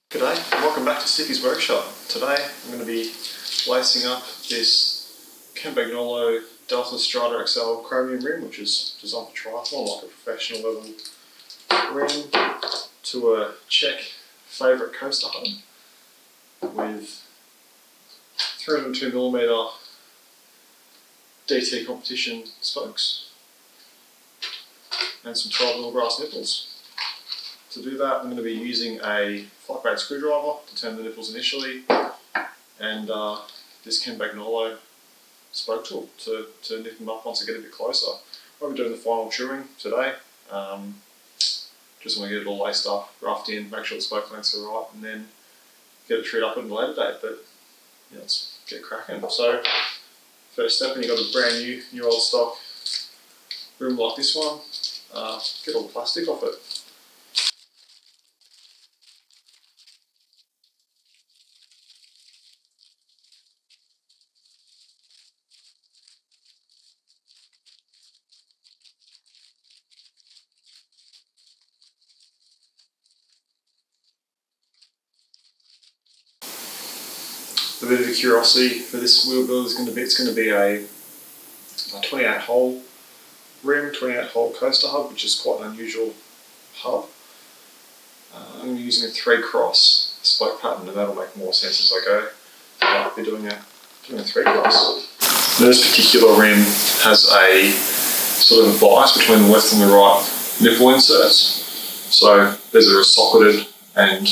G'day and welcome back to Sticky's Workshop. Today I'm going to be lacing up this Campagnolo Delta Strada XL chromium rim, which is designed for triathlon, like a professional level rim, to a Czech Favorit coaster hub with 302mm DT competition spokes and some 12mm brass nipples. To do that, I'm going to be using a flat grade screwdriver to turn the nipples initially, and this Campagnolo spoke tool to nip them up once I get a bit closer. I'll be doing the final truing today. Just want to get it all laced up, roughed in, make sure the spoke lengths are right, and then get it treed up at a later date. But yeah, let's get cracking. So first step, when you've got a brand new old stock rim like this one, get all the plastic off it. A bit of a curiosity for this wheel build is going to be, it's going to be a 28 hole rim, 28 hole coaster hub, which is quite an unusual hub. I'm using a 3-cross spoke pattern, and that'll make more sense as I go. I'll be doing a 3-cross. This particular rim has a sort of a bias between the left and the right nipple inserts. So there's a socketed and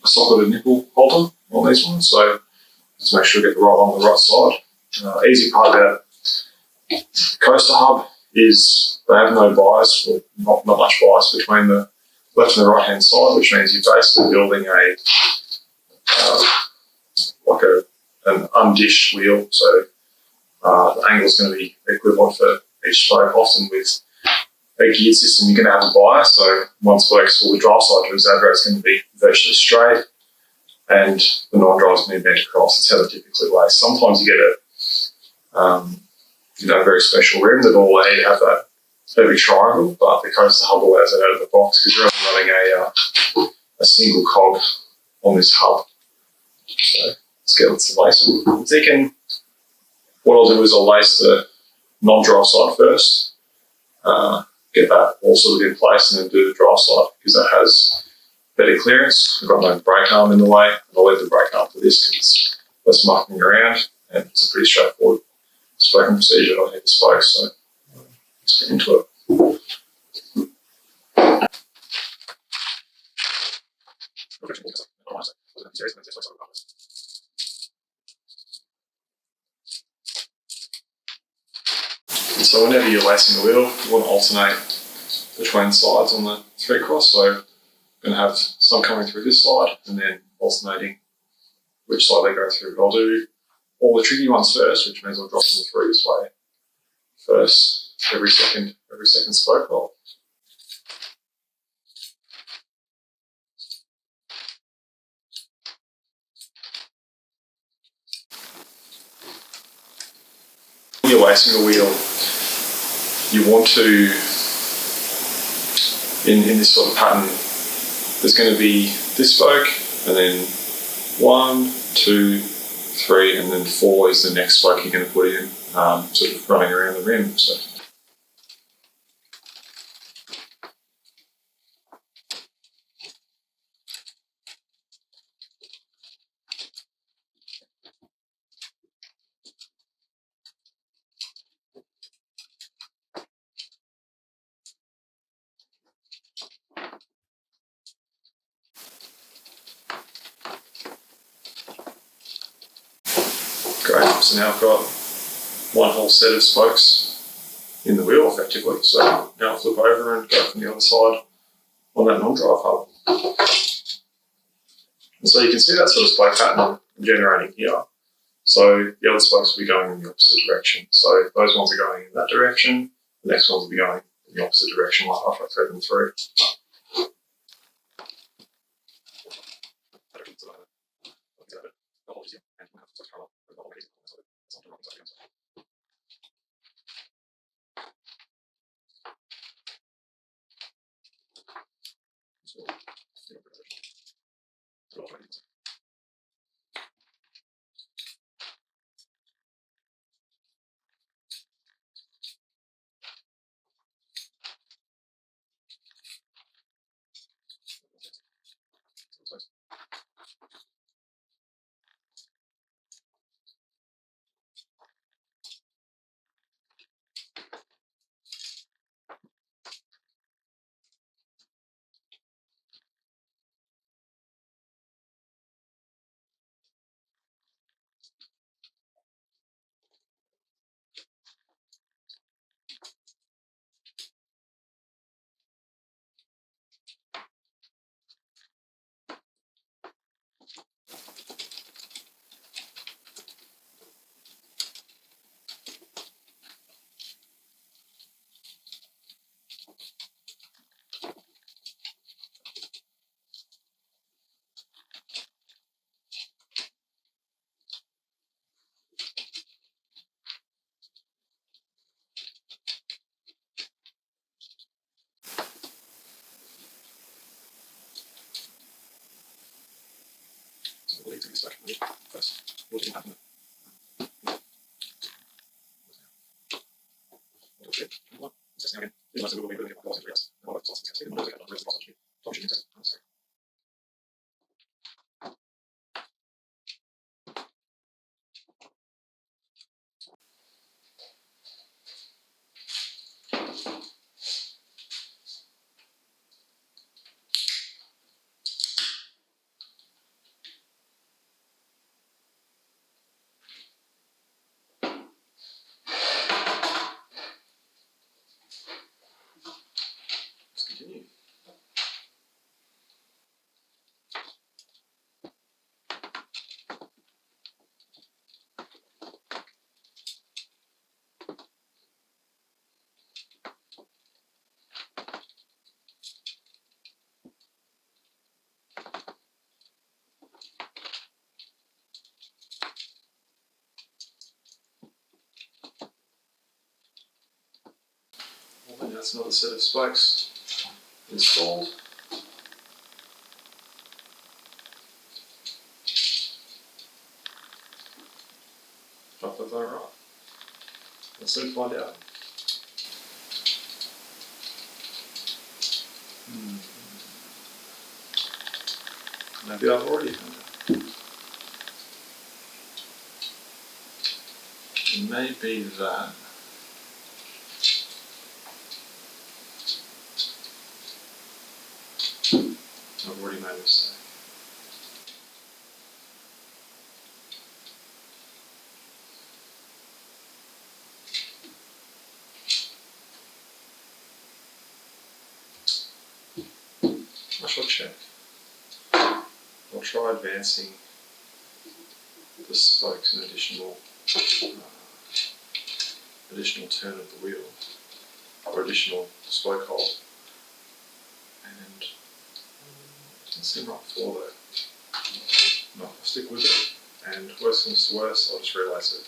socketed nipple holder on these ones, so let's make sure we get the right one on the right side. Easy part about coaster hub is they have no bias, or not much bias between the left and the right hand side, which means you're basically building an undished wheel. So the angle is going to be equivalent for each spoke. Often with a geared system, you're going to have a bias, so one spoke's for the drive side to exaggerate is going to be virtually straight, and the non-drive is going to be bent across. That's how they typically lay. Sometimes you get a very special rim that will allow you to have that heavy triangle, but the coaster hub allows it out of the box because you're only running a single cog on this hub. So let's get into the lacing. I'm thinking what I'll do is I'll lace the non-drive side first. Get that all sort of in place, and then do the drive side because that has better clearance. I've got no brake arm in the way, and I'll leave the brake arm for this because it's less mucking around, and it's a pretty straightforward spoken procedure. I hit the spokes, so let's get into it. So whenever you're lacing the wheel, you want to alternate between sides on the 3-cross. So I'm going to have some coming through this side and then alternating which side they go through. But I'll do all the tricky ones first, which means I'll drop them through this way first, every second spoke roll. When you're lacing a wheel, you want to, in this sort of pattern, there's going to be this spoke, and then 1, 2, 3, and then 4 is the next spoke you're going to put in, sort of running around the rim. So. Great, so now I've got one whole set of spokes in the wheel effectively. So now I'll flip over and go from the other side on that non-drive hub. And so you can see that sort of spoke pattern generating here. So the other spokes will be going in the opposite direction. So those ones are going in that direction, the next ones will be going in the opposite direction after I thread them through. Let's continue. Well, that's another set of spokes installed. Hopefully they're right. We'll soon find out. Maybe I've already found it. It may be that. I've already made a mistake. I shall check. I'll try advancing the spokes an additional turn of the wheel, or additional spoke hole, and it doesn't seem right for that. No, I'll stick with it, and worst comes to worst, I'll just relace it.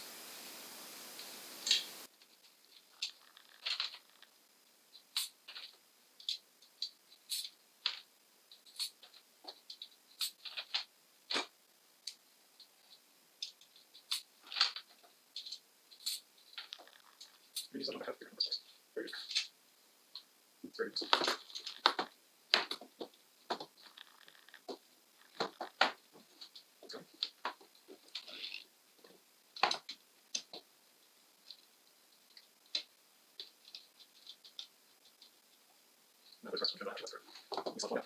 Very good. Very good. No, there's rest of it. It's not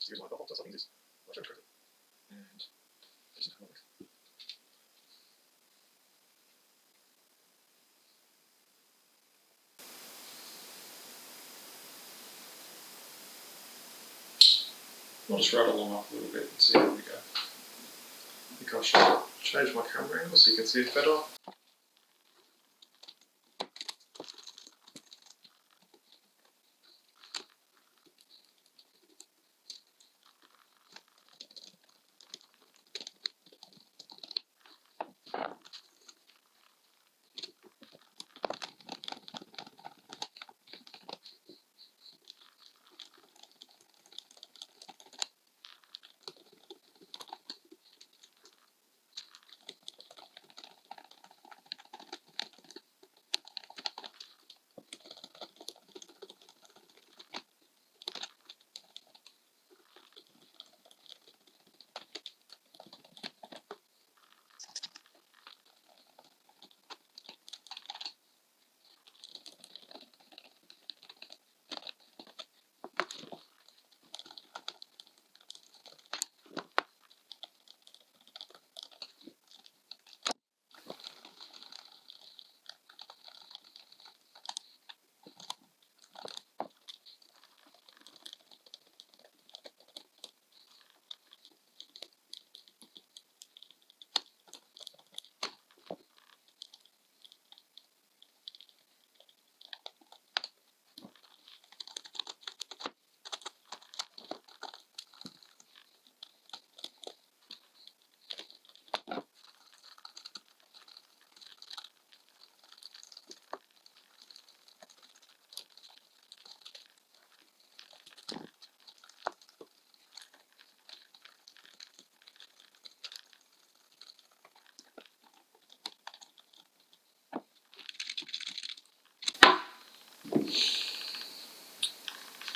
here's my bubble, so I can use my turn and just have a look. I'll just ride along up a little bit and see how we go. I think I should change my camera angle so you can see it better.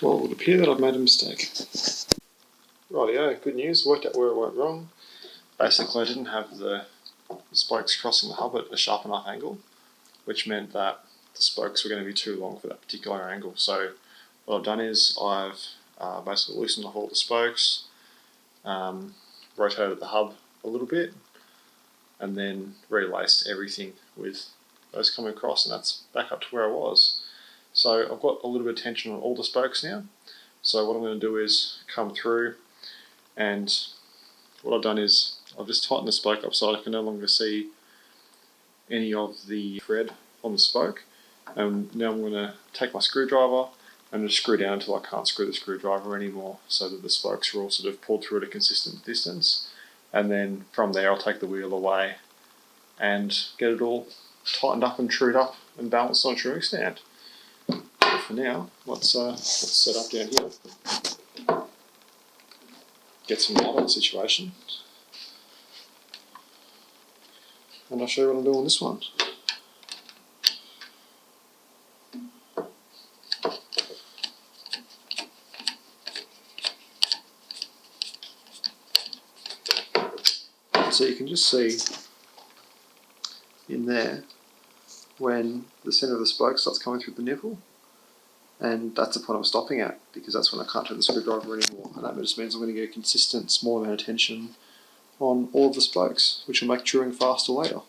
Well, it would appear that I've made a mistake. Rightio, good news, worked out where it went wrong. Basically, I didn't have the spokes crossing the hub at a sharp enough angle, which meant that the spokes were going to be too long for that particular angle. So what I've done is I've basically loosened off all the spokes, rotated the hub a little bit, and then relaced everything with those coming across, and that's back up to where I was. So I've got a little bit of tension on all the spokes now. So what I'm going to do is come through, and what I've done is I've just tightened the spoke up so I can no longer see any of the thread on the spoke. And now I'm going to take my screwdriver and just screw down until I can't screw the screwdriver anymore, so that the spokes are all sort of pulled through at a consistent distance. And then from there I'll take the wheel away and get it all tightened up and trued up and balanced on a truing stand. But for now, let's set up down here, get some light on the situation, and I'll show you what I'm doing with this one. So you can just see in there when the centre of the spoke starts coming through the nipple, and that's the point I'm stopping at, because that's when I can't turn the screwdriver anymore, and that just means I'm going to get a consistent small amount of tension on all of the spokes, which will make truing faster later.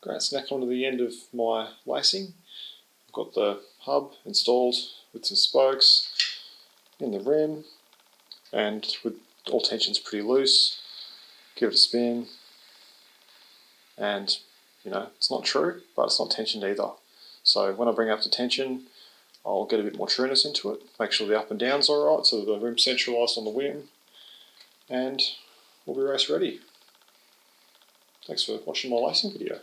Great, so now come to the end of my lacing. I've got the hub installed with some spokes in the rim, and with all tensions pretty loose. Give it a spin, and it's not true, but it's not tensioned either. So when I bring up to tension, I'll get a bit more trueness into it, make sure the up and down's alright, so the rim's centralised on the wing, and we'll be race ready. Thanks for watching my lacing video.